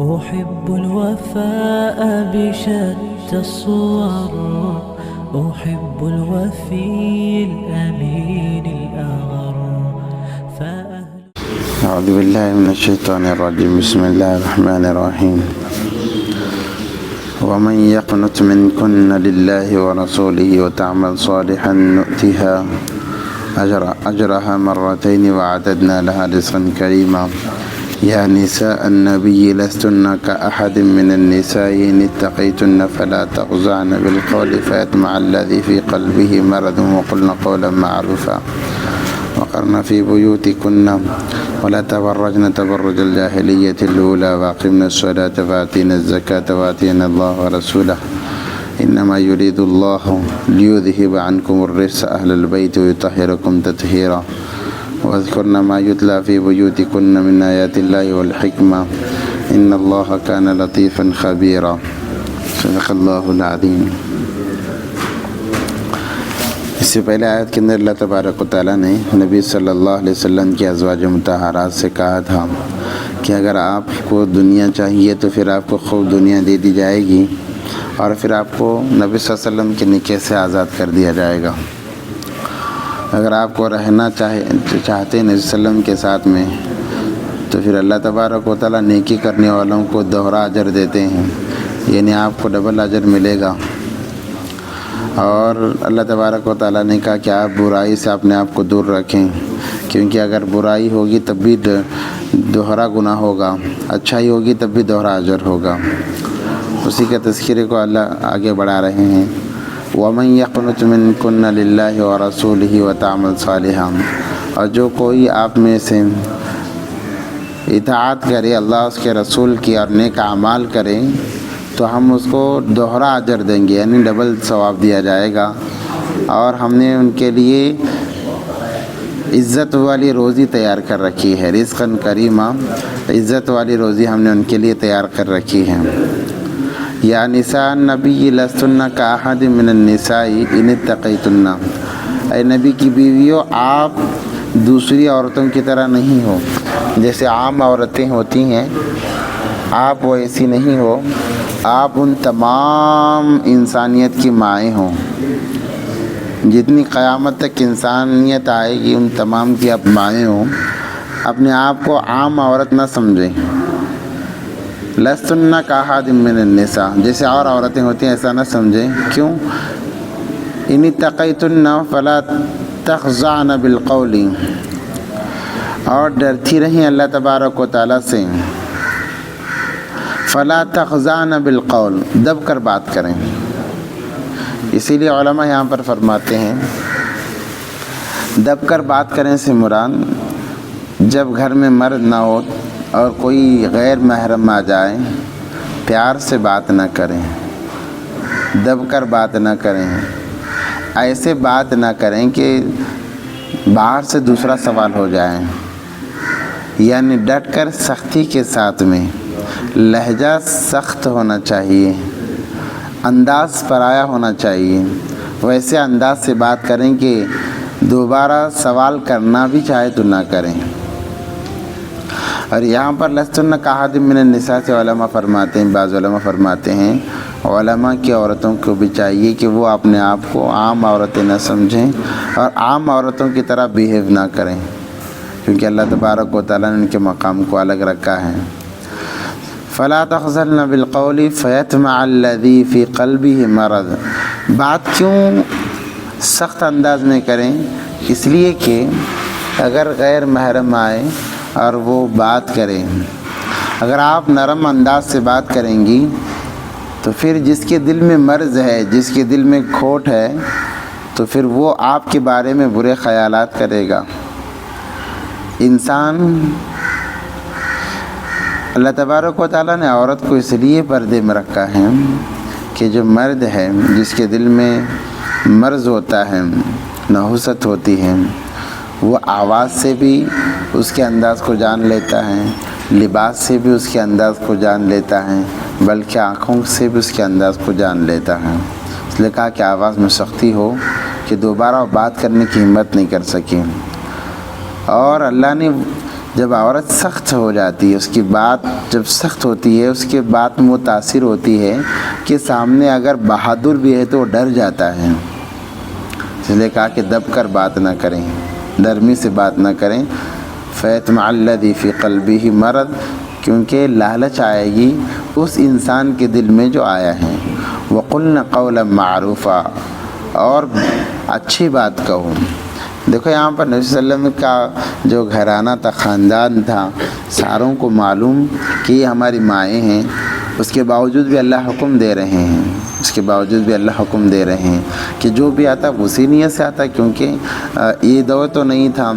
أحب الوفاء بشتى الصور، أحب الوفي الأمين الأغر. أعوذ بالله من الشيطان الرجيم. بسم الله الرحمن الرحيم. ومن يقنت منكن لله ورسوله وتعمل صالحا نؤتها أجرها مرتين وأعتدنا لها رزقا كريما. يا نساء النبي لستن كأحد من النساء إن اتقيتن فلا تخضعن بالقول فيطمع الذي في قلبه مرض وقلن قولا معروفا وقرن في بيوتكن ولا تبرجن تبرج الجاهلية الأولى وأقمنا الصلاة وآتينا الزكاة وآتينا الله ورسوله إنما يريد الله ليذهب عنكم الرجس أهل البيت ويطهركم تطهيرا واذكرن ما يتلى في بيوتكن من آيات الله والحكمة إن الله كان لطيفا خبيرا. صدق اللہ العظیم. اس سے پہلے آیت کے اندر اللہ تبارک و تعالیٰ نے نبی صلی اللہ علیہ وسلم کی ازواج مطہرات سے کہا تھا کہ اگر آپ کو دنیا چاہیے تو پھر آپ کو خوب دنیا دے دی جائے گی اور پھر آپ کو نبی صلی اللہ علیہ وسلم کے نکاح سے آزاد کر دیا جائے گا. اگر آپ کو رہنا چاہتے ہیں نبی صلی اللہ علیہ وسلم کے ساتھ میں تو پھر اللہ تبارک و تعالیٰ نیکی کرنے والوں کو دوہرا اجر دیتے ہیں، یعنی آپ کو ڈبل اجر ملے گا. اور اللہ تبارک و تعالیٰ نے کہا کہ آپ برائی سے اپنے آپ کو دور رکھیں، کیونکہ اگر برائی ہوگی تب بھی دوہرا گناہ ہوگا، اچھائی ہوگی تب بھی دوہرا اجر ہوگا. اسی کے تذکرے کو اللہ آگے بڑھا رہے ہیں. وَمَن يَقْنُتْ مِنكُنَّ لِلَّهِ وَرَسُولِهِ وَتَعْمَلْ صَالِحًا، اور جو کوئی آپ میں سے اطاعت کرے اللہ اس کے رسول کی اور نیک اعمال کرے تو ہم اس کو دوہرا اجر دیں گے، یعنی ڈبل ثواب دیا جائے گا. اور ہم نے ان کے لیے عزت والی روزی تیار کر رکھی ہے، رزقاً کریما، عزت والی روزی ہم نے ان کے لیے تیار کر رکھی ہے. یا نساء النبی لستن کاحد من النساء ان اتقیتن، اے نبی کی بیویوں آپ دوسری عورتوں کی طرح نہیں ہو، جیسے عام عورتیں ہوتی ہیں آپ وہ ایسی نہیں ہو. آپ ان تمام انسانیت کی مائیں ہوں، جتنی قیامت تک انسانیت آئے گی ان تمام کی آپ مائیں ہوں. اپنے آپ کو عام عورت نہ سمجھیں. لستن کاحد من النساء، جیسے اور عورتیں ہوتی ہیں ایسا نہ سمجھیں. کیوں؟ ان اتقیتن فلا تخضعن بالقول، اور ڈرتی رہیں اللہ تبارک و تعالیٰ سے. فلا تخضعن بالقول، دب کر بات کریں. اسی لیے علماء یہاں پر فرماتے ہیں دب کر بات کریں سے مراد جب گھر میں مرد نہ ہو اور کوئی غیر محرم آ جائے پیار سے بات نہ کریں، دب کر بات نہ کریں. ایسے بات نہ کریں کہ باہر سے دوسرا سوال ہو جائے، یعنی ڈٹ کر سختی کے ساتھ میں، لہجہ سخت ہونا چاہیے، انداز پرایا ہونا چاہیے. ویسے انداز سے بات کریں کہ دوبارہ سوال کرنا بھی چاہے تو نہ کریں. اور یہاں پر لستن کاحد من النساء سے علماء فرماتے ہیں، بعض علماء فرماتے ہیں علماء کی عورتوں کو بھی چاہیے کہ وہ اپنے آپ کو عام عورتیں نہ سمجھیں اور عام عورتوں کی طرح بیہیو نہ کریں، کیونکہ اللہ تبارک و تعالیٰ نے ان کے مقام کو الگ رکھا ہے. فلا تخضعن بالقول فیطمع الذی فی قلبہ مرض، بات کیوں سخت انداز میں کریں؟ اس لیے کہ اگر غیر محرم آئے اور وہ بات کریں، اگر آپ نرم انداز سے بات کریں گی تو پھر جس کے دل میں مرض ہے، جس کے دل میں کھوٹ ہے، تو پھر وہ آپ کے بارے میں برے خیالات کرے گا. انسان اللہ تبارک و تعالیٰ نے عورت کو اس لیے پردے میں رکھا ہے کہ جو مرد ہے جس کے دل میں مرض ہوتا ہے، نحوست ہوتی ہے، وہ آواز سے بھی اس کے انداز کو جان لیتا ہے، لباس سے بھی اس کے انداز کو جان لیتا ہے، بلکہ آنکھوں سے بھی اس کے انداز کو جان لیتا ہے. اس لیے کہا کہ آواز میں سختی ہو کہ دوبارہ بات کرنے کی ہمت نہیں کر سکیں. اور اللہ نے جب عورت سخت ہو جاتی ہے، اس کی بات جب سخت ہوتی ہے، اس کے بات میں وہ تاثیر ہوتی ہے کہ سامنے اگر بہادر بھی ہے تو وہ ڈر جاتا ہے، اس لیے کہا کہ دب کر بات نہ کریں، نرمی سے بات نہ کریں۔ فَيَطْمَعَ الَّذِي فِي قَلْبِهِ مرض، کیونکہ لالچ آئے گی اس انسان کے دل میں جو آیا ہے۔ وَقُلْنَ قَوْلًا مَعْرُوفًا، اور اچھی بات کہو۔ دیکھو یہاں پر نبی صلی اللہ علیہ وسلم کا جو گھرانہ تھا، خاندان تھا، ساروں کو معلوم کہ یہ ہماری مائیں ہیں، اس کے باوجود بھی اللہ حکم دے رہے ہیں، اس کے باوجود بھی اللہ حکم دے رہے ہیں کہ جو بھی آتا اسی نیت سے آتا، کیونکہ یہ دور تو نہیں تھا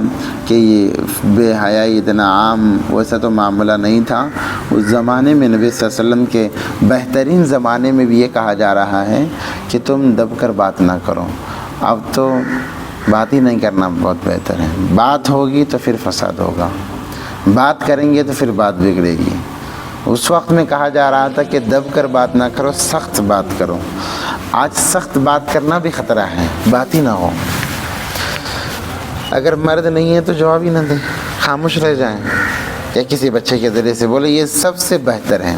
کہ یہ بے حیائی اتنا عام، ویسا تو معاملہ نہیں تھا اس زمانے میں۔ نبی صلی اللہ علیہ وسلم کے بہترین زمانے میں بھی یہ کہا جا رہا ہے کہ تم دب کر بات نہ کرو۔ اب تو بات ہی نہیں کرنا بہت بہتر ہے، بات ہوگی تو پھر فساد ہوگا، بات کریں گے تو پھر بات بگڑے گی۔ اس وقت میں کہا جا رہا تھا کہ دب کر بات نہ کرو، سخت بات کرو۔ آج سخت بات کرنا بھی خطرہ ہے، بات ہی نہ ہو۔ اگر مرد نہیں ہے تو جواب ہی نہ دیں، خاموش رہ جائیں، یا کسی بچے کے ذریعے سے بولے، یہ سب سے بہتر ہے۔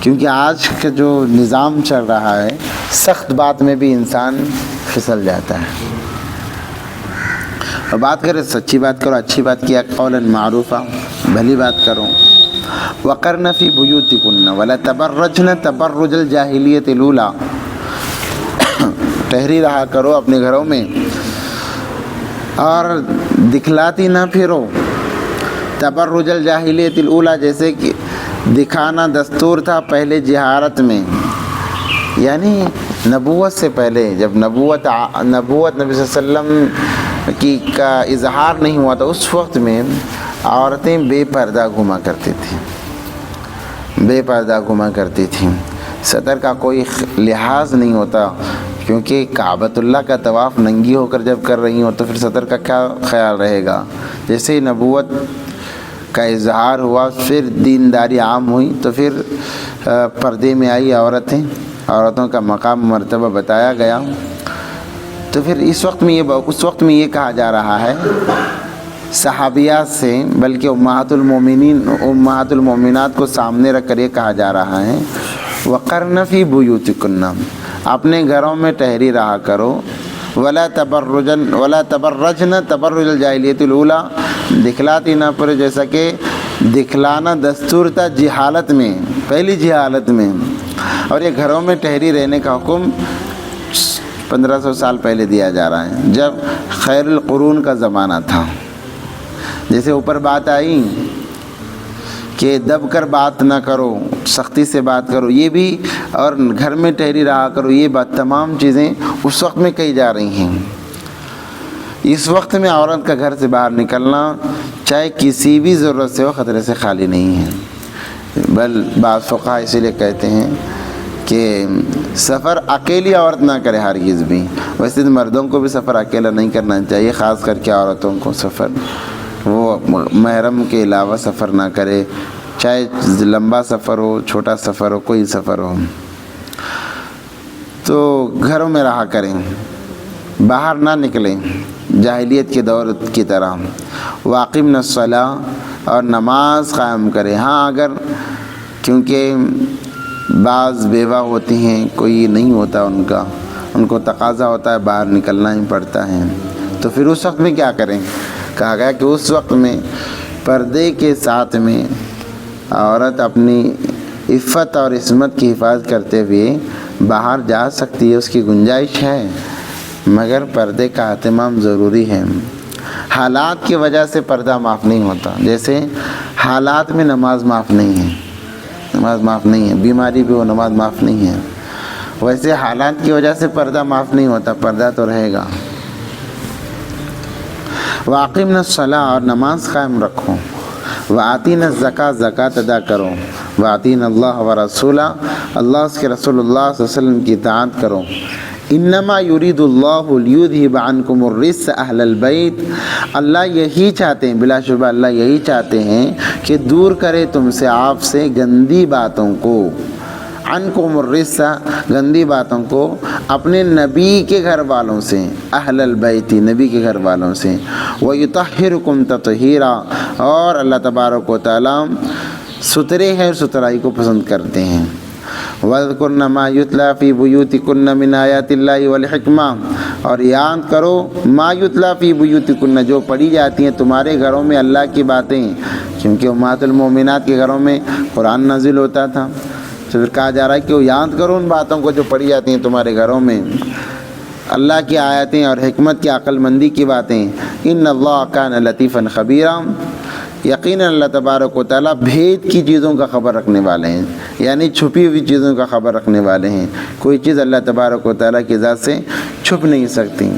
کیونکہ آج کا جو نظام چل رہا ہے، سخت بات میں بھی انسان پھسل جاتا ہے۔ اور بات کرے سچی بات کرو، اچھی بات کیا، قولا معروفا، بھلی بات کرو۔ وقرن فی بیوتکن ولا تبرجن تبرج الجاہلیت الاولی، ٹھہری رہا کرو اپنے گھروں میں اور دکھلاتی نہ پھرو، تبرج الجاہلیت الاولی، جیسے کہ دکھانا دستور تھا پہلے جہارت میں، یعنی نبوت سے پہلے، جب نبوت نبی صلی اللہ علیہ وسلم کا اظہار نہیں ہوا تھا، اس وقت میں عورتیں بے پردہ گھوما کرتی تھیں، بے پردہ گھوما کرتی تھیں، سطر کا کوئی لحاظ نہیں ہوتا، کیونکہ کعبۃ اللہ کا طواف ننگی ہو کر جب کر رہی ہوں تو پھر سطر کا کیا خیال رہے گا۔ جیسے ہی نبوت کا اظہار ہوا، پھر دینداری عام ہوئی، تو پھر پردے میں آئی عورتوں کا مقام مرتبہ بتایا گیا۔ تو پھر اس وقت میں یہ کہا جا رہا ہے صحابیات سے، بلکہ امہات المومنات کو سامنے رکھ کر یہ کہا جا رہا ہے وقرن فی بیوتکن، اپنے گھروں میں ٹھہری رہا کرو، ولا تبرجن تبرج الجاہلیت الاولی، دکھلاتی نہ پڑے، جیسا کہ دکھلانا دستور تھا جہالت میں، پہلی جہالت میں، اور یہ گھروں میں ٹھہری رہنے کا حکم 1500 سال پہلے دیا جا رہا ہے، جب خیر القرون کا زمانہ تھا۔ جیسے اوپر بات آئی کہ دب کر بات نہ کرو، سختی سے بات کرو، یہ بھی، اور گھر میں ٹھہری رہا کرو، یہ بات تمام چیزیں اس وقت میں کہی جا رہی ہیں۔ اس وقت میں عورت کا گھر سے باہر نکلنا چاہے کسی بھی ضرورت سے ہو، خطرے سے خالی نہیں ہے۔ بل بعض فقہا اسی لیے کہتے ہیں کہ سفر اکیلی عورت نہ کرے ہرگز بھی، ویسے تو مردوں کو بھی سفر اکیلا نہیں کرنا چاہیے، خاص کر کے عورتوں کو سفر وہ محرم کے علاوہ سفر نہ کرے، چاہے لمبا سفر ہو، چھوٹا سفر ہو، کوئی سفر ہو، تو گھروں میں رہا کریں، باہر نہ نکلیں جاہلیت کے دور کی طرح۔ واقمنا الصلاۃ، اور نماز قائم کریں۔ ہاں اگر کیونکہ بعض بیوہ ہوتی ہیں، کوئی نہیں ہوتا ان کو تقاضا ہوتا ہے باہر نکلنا ہی پڑتا ہے، تو پھر اس وقت میں کیا کریں؟ کہا گیا کہ اس وقت میں پردے کے ساتھ میں عورت اپنی عفت اور عصمت کی حفاظت کرتے ہوئے باہر جا سکتی ہے، اس کی گنجائش ہے، مگر پردے کا اہتمام ضروری ہے۔ حالات کی وجہ سے پردہ معاف نہیں ہوتا، جیسے حالات میں نماز معاف نہیں ہے، نماز معاف نہیں ہے، بیماری بھی ہو نماز معاف نہیں ہے، ویسے حالات کی وجہ سے پردہ معاف نہیں ہوتا، پردہ تو رہے گا۔ واقمنا الصلاۃ، اور نماز قائم رکھو۔ وآتینا الزکاۃ، زکوٰۃ ادا کرو۔ وآتینا اللہ ورسولہ، اللہ اس کے رسول اللہ صلی اللہ علیہ وسلم کی اطاعت کرو۔ انما یرید اللہ لیذھب عنکم الرجس اہل البیت، اللہ یہی چاہتے ہیں، بلا شبہ اللہ یہی چاہتے ہیں کہ دور کرے تم سے، آپ سے گندی باتوں کو، عنکم الرجس، گندی باتوں کو اپنے نبی کے گھر والوں سے، اہل البیت، نبی کے گھر والوں سے، وَيُطَهِّرُكُمْ تَطْهِيرًا، اور اللہ تبارک و تعالیٰ ستھرے ہیں اور ستھرائی کو پسند کرتے ہیں۔ وَاذْكُرْنَ مَا يُتْلَى فِي بُيُوتِكُنَّ مِنْ آيَاتِ اللَّهِ وَالْحِكْمَةِ، اور یاد کرو ما یتلا فی بیوتکن، جو پڑھی جاتی ہیں تمہارے گھروں میں اللہ کی باتیں، کیونکہ امہات المومنات کے گھروں میں قرآن نازل ہوتا تھا، تو پھر کہا جا رہا ہے کہ وہ یاد کرو ان باتوں کو جو پڑھی جاتی ہیں تمہارے گھروں میں، اللہ کی آیتیں اور حکمت کی عقل مندی کی باتیں۔ ان اللہ کان لطیفا خبیرا، یقیناً اللہ تبارک و تعالیٰ بھید کی چیزوں کا خبر رکھنے والے ہیں، یعنی چھپی ہوئی چیزوں کا خبر رکھنے والے ہیں، کوئی چیز اللہ تبارک و تعالیٰ کی ذات سے چھپ نہیں سکتی۔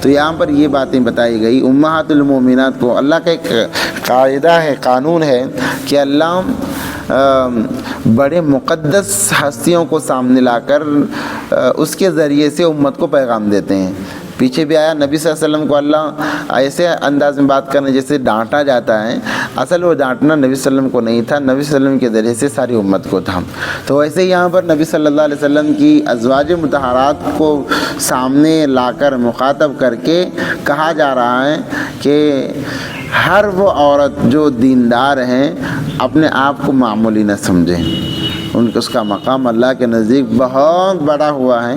تو یہاں پر یہ باتیں بتائی گئی امہات المومنات کو۔ اللہ کا ایک قاعدہ ہے، قانون ہے کہ اللہ بڑے مقدس ہستیوں کو سامنے لا کر اس کے ذریعے سے امت کو پیغام دیتے ہیں۔ پیچھے بھی آیا نبی صلی اللہ علیہ وسلم کو اللہ ایسے انداز میں بات کرنے جیسے ڈانٹا جاتا ہے، اصل وہ ڈانٹنا نبی صلی اللہ علیہ وسلم کو نہیں تھا، نبی صلی اللہ علیہ وسلم کے ذریعے سے ساری امت کو تھا۔ تو ویسے یہاں پر نبی صلی اللہ علیہ وسلم کی ازواج مطہرات کو سامنے لا کر مخاطب کر کے کہا جا رہا ہے کہ ہر وہ عورت جو دیندار ہیں اپنے آپ کو معمولی نہ سمجھیں، اس کا مقام اللہ کے نزدیک بہت بڑا ہوا ہے،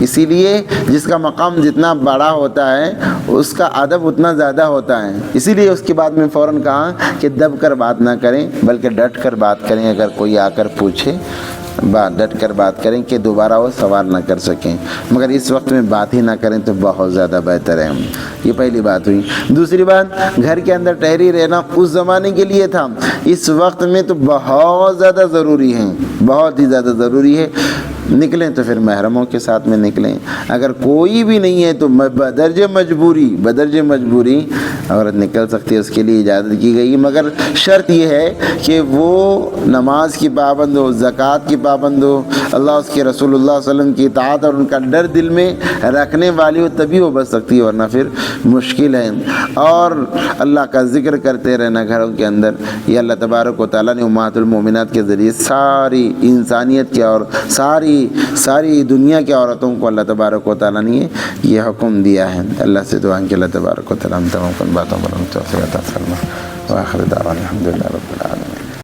اسی لیے جس کا مقام جتنا بڑا ہوتا ہے اس کا ادب اتنا زیادہ ہوتا ہے، اسی لیے اس کے بعد میں فوراً کہا کہ دب کر بات نہ کریں بلکہ ڈٹ کر بات کریں، اگر کوئی آ کر پوچھے ڈٹ کر بات کریں کہ دوبارہ وہ سوال نہ کر سکیں، مگر اس وقت میں بات ہی نہ کریں تو بہت زیادہ بہتر ہے۔ یہ پہلی بات ہوئی۔ دوسری بات، گھر کے اندر ٹھہری رہنا اس زمانے کے لیے تھا، اس وقت میں تو بہت زیادہ ضروری ہے، بہت ہی زیادہ ضروری ہے۔ نکلیں تو پھر محرموں کے ساتھ میں نکلیں، اگر کوئی بھی نہیں ہے تو بدرجہ مجبوری عورت نکل سکتی ہے، اس کے لیے اجازت کی گئی، مگر شرط یہ ہے کہ وہ نماز کی پابند ہو، زکوٰۃ کی پابند ہو، اللہ اس کے رسول اللہ صلی اللہ علیہ وسلم کی اطاعت اور ان کا ڈر دل میں رکھنے والی ہو، تبھی وہ بچ سکتی ہے، ورنہ پھر مشکل ہے۔ اور اللہ کا ذکر کرتے رہنا گھروں کے اندر، یہ اللہ تبارک و تعالیٰ نے امہات المومنات کے ذریعے ساری انسانیت کی اور ساری دنیا کی عورتوں کو اللہ تبارک و تعالیٰ نے یہ حکم دیا ہے۔ اللہ سے دعا کہ اللہ تبارک و تعالیٰ ہم تمام باتوں پر توفیق عطا فرمائے۔ وآخر دعوانا الحمدللہ رب العالمین۔